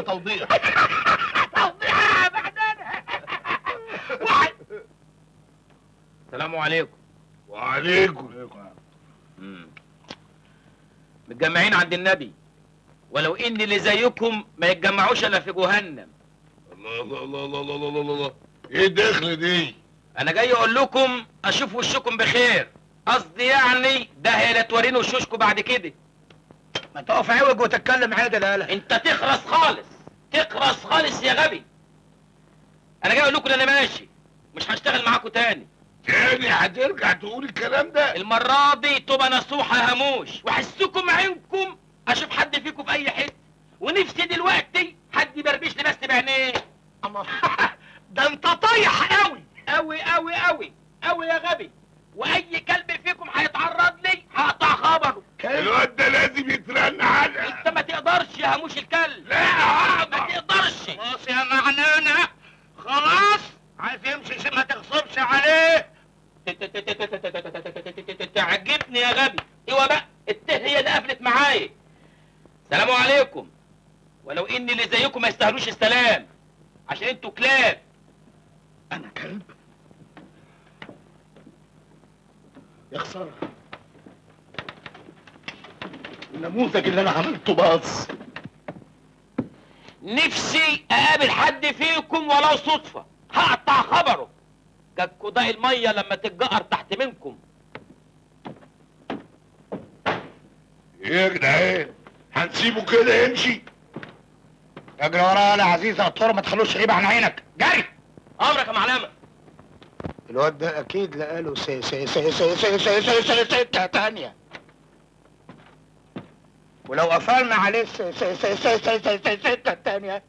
عايزه توضيح. توضيح بعدين. السلام عليكم. وعليكم. متجمعين عند النبي، ولو ان اللي زيكم ما يتجمعوش الا في جهنم. الله الله الله الله الله الله الله، ايه الدخل دي؟ انا جاي اقول لكم اشوف وشكم بخير، قصدي يعني ده هي لا توريني وشوشكم بعد كده. ما تقف عوج وتتكلم عادل. يالا انت تخرس خالص، تخرس خالص يا غبي. انا جاي اقول لكم انا ماشي، مش هشتغل معاكم تاني. تاني هترجع تقول الكلام ده؟ المرة دي تبقى نصوحة هموش، واحسكم عينكم اشوف حد فيكم في اي حتة، ونفسي دلوقتي حد يبربش لي بس بعينيه. الله. ده انت طايح قوي قوي قوي قوي قوي يا غبي، واي كلب فيكم هيتعرض لي هقطع خبره. الواد ده لازم يترن على. انت ما تقدرش يا هموش الكلب. لا هقدر. ما تقدرش. خلاص يا معنانة، خلاص. عايز يمشي ما تغصبش عليه. تعجبني يا غبي. ايوه بقى، الته هي اللي قفلت معايا. سلام عليكم. ولو ان اللي زيكم ما يستاهلوش السلام، عشان انتوا كلاب. انا كلب؟ يا خساره، النموذج اللي انا عملته باظ. نفسي اقابل حد فيكم ولو صدفه، هقطع خبره. جاكوا ده الميه لما تتجقر تحت منكم. ايه يا جدعان؟ هنسيبه كده يمشي؟ اجري ورايا يا عزيز عطار، ما تخلوش غيب عن عينك. جري. امرك يا معلمه. الواد ده اكيد لقاله سكه تانية، ولو قفلنا عليه سكه تانية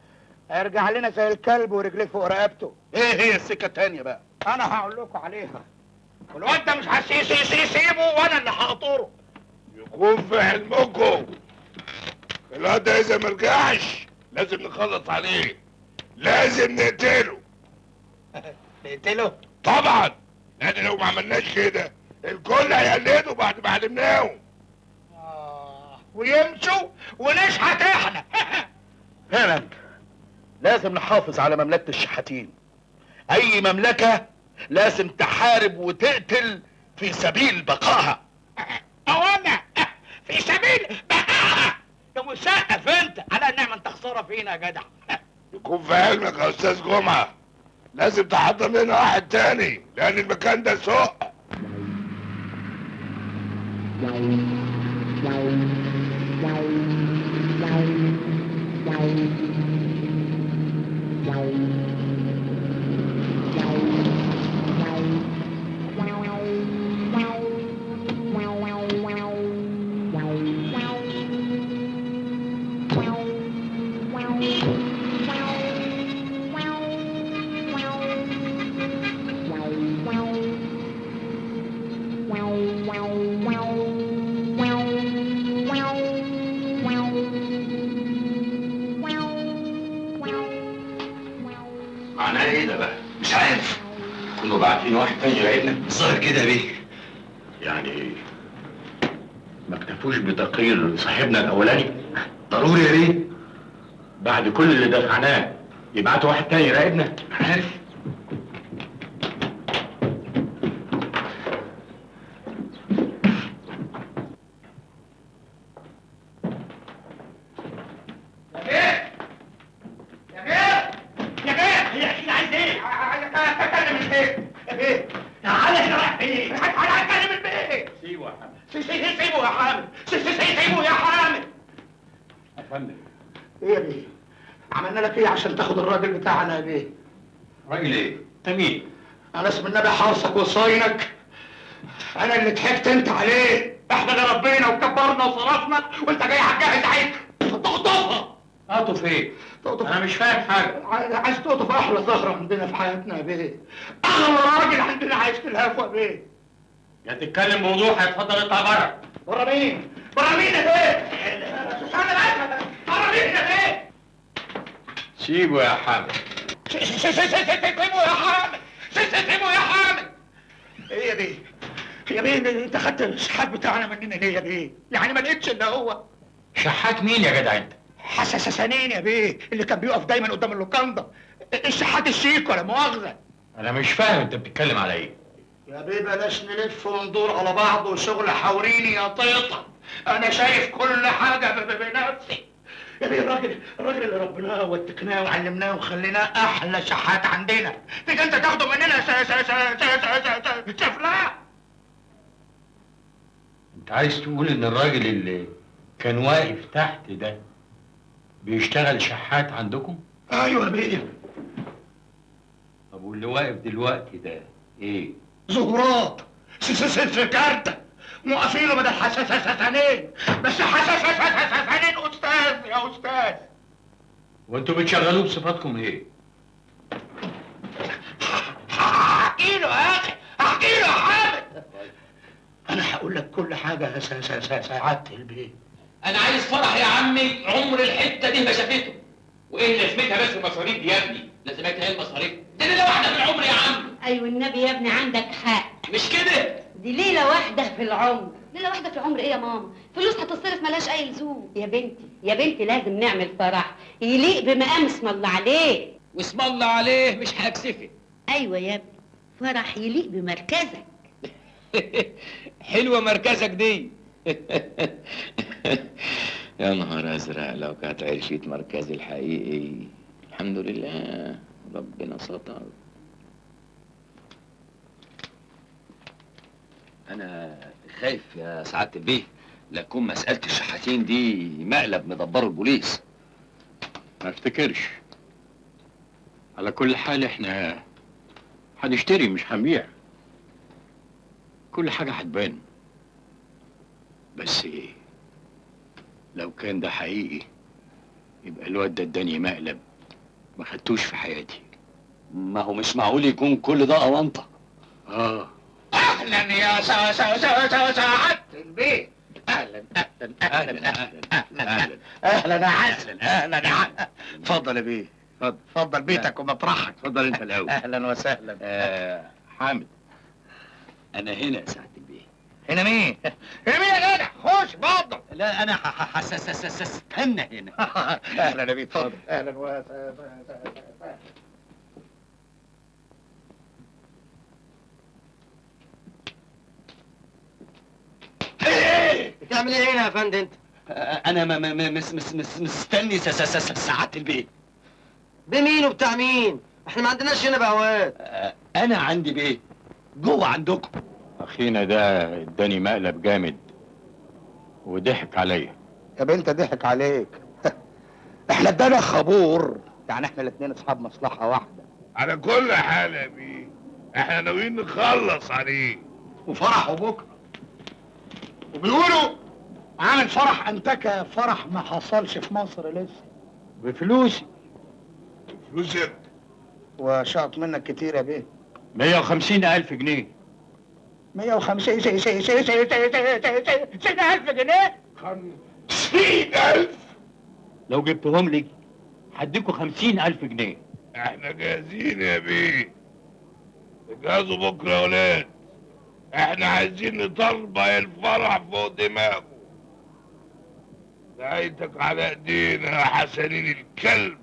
هيرجع لنا زي الكلب ورجليه فوق رقبته. ايه هي السكه التانيه بقى؟ انا هقول لكم عليها، والواد ده مش هسيبه وانا اللي هقطره. يكون في علمكم الواد ده اذا مرجعش لازم نخلص عليه، لازم نقتله. نقتله؟ طبعا، لان لو ما عملناش كده الكل هيقلدوا بعد ما علمناهم. ويمشوا ونشحت احنا. فعلا لازم نحافظ على مملكة الشحاتين. اي مملكة لازم تحارب وتقتل في سبيل بقائها. اوانا في سبيل بقائها. يا مسقف انت على النعمة، انت خسارة فينا يا جدع. يكون في علمك يا استاذ جمعه، لازم تحضر لنا واحد تاني لان المكان ده سوق. معناه ايه ده بقى؟ مش عارف. كنا باعتين واحد تاني يراقبنا؟ الظاهر كده يا بيه. يعني ما اكتفوش بتقرير صاحبنا الاولاني؟ ضروري يا بيه. بعد كل اللي دفعناه يبعتوا واحد تاني يراقبنا؟ عارف. ايه يا بيه؟ عملنا لك ايه عشان تاخد الراجل بتاعنا يا بيه؟ راجل ايه؟ انت مين؟ انا اسم النبي حارسك وصاينك. انا اللي ضحكت انت عليه. احنا اللي ربينا وكبرنا وصرفنا وانت جاي هتجهز عيد تقطفها. اقطف ايه؟ تقطف؟ انا مش فاهم حاجه. عايز تقطف احلى زهره عندنا في حياتنا يا بيه. اغلى راجل عندنا عايز تلهفه يا بيه. يا تتكلم بوضوح هيتفضل اطلع بره. بره مين؟ بره مين يا بيه؟ بره مين يا بيه؟ سيبه يا حامد. سيبه يا حامد. سيبه يا حامد. ايه يا بيه؟ يا بيه انت خدت الشحات بتاعنا مننا ليه يا بيه؟ يعني ما لقيتش الا هو. شحات مين يا جدع انت؟ حساسانين يا بيه، اللي كان بيقف دايما قدام اللوكاندا، الشحات الشيك ولا مؤاخذه. انا مش فاهم انت بتتكلم على ايه. يا بيه بلاش نلف وندور على بعض وشغل حوريني يا طيطه، انا شايف كل حاجه بنفسي. يا بيه الراجل اللي ربناه واتقناه وعلمناه وخليناه احلى شحات عندنا، تيجي انت تاخده مننا سفلاء. انت عايز تقول ان الراجل اللي كان واقف تحت ده بيشتغل شحات عندكم؟ ايوه يا بيه. طب واللي واقف دلوقتي ده ايه؟ زهورات سكارتة موقفينه بدل حساسانين، بس حساسانين استاذ يا استاذ. وانتوا بتشغلوه بصفاتكم ايه؟ هحكي له يا اخي، هحكي له يا حامد. انا هقول لك كل حاجه يا سعاده البيت. انا عايز فرح يا عمي عمر الحته دي ما شافته. وايه لازمتها بس المصاريف دي يا ابني؟ لازمتها ايه المصاريف؟ دي ليله واحده في العمر يا عم. ايوه النبي يا ابني عندك حق، مش كده؟ دي ليله واحده في العمر. ليلة واحدة في العمر ايه يا ماما؟ فلوس هتصرف ملهاش أي لزوم. يا بنتي لازم نعمل فرح يليق بمقام اسم الله عليه. واسم الله عليه مش هكسفك. ايوه يا ابني، فرح يليق بمركزك. حلوه مركزك دي. يا نهار ازرق لو كانت عرشت مركزي الحقيقي. الحمد لله ربنا ستر. انا خايف يا سعاده البيه لا تكون مساله الشحاتين دي مقلب مدبره البوليس. ما افتكرش. على كل حال احنا هنشتري مش هنبيع. كل حاجة هتبان. بس ايه، لو كان ده حقيقي يبقى الواد ده اداني مقلب ما خدتوش في حياتي. ما هو مش معقول يكون كل ده اونطه. اهلا يا سعاده البيت. اهلا اهلا اهلا اهلا اهلا يا حسن. اهلا يا حسن. اتفضل يا بيه. اتفضل بيتك ومطرحك. اتفضل انت الاول. اهلا وسهلا. حامد، انا هنا يا سعاده البيه. هنا مين؟ هنا مين يا جدع؟ خش اتفضل. لا انا استنى هنا. اهلا يا بيه اتفضل. اهلا وسهلا. بتعمل ايه هنا يا فندم انت؟ انا مستني سعاده البيه. بمين وبتاع مين؟ احنا ما عندناش هنا بهوات. انا عندي بيه جوه عندكم. اخينا ده اداني مقلب جامد وضحك عليا. يا بنت ضحك عليك. احنا ادانا خبور، يعني احنا الاثنين اصحاب مصلحه واحده. على كل حال يا بيه احنا ناويين نخلص عليه. وفرحه بكره، وبيقولوا عامل فرح انتكه، فرح ما حصلش في مصر لسه. بفلوسي. فلوسك؟ وشاط منك كتير يا بيه. 150,000 جنيه. 150 60,000 جنيه؟ 50,000؟ لو جبتهم لي هديكوا 50,000 جنيه. احنا جاهزين يا بيه. اجهزوا بكره يا ولاد. احنا عايزين نطلبع الفرح فوق دماغه. نهايتك على ايدينا يا حسنين الكلب.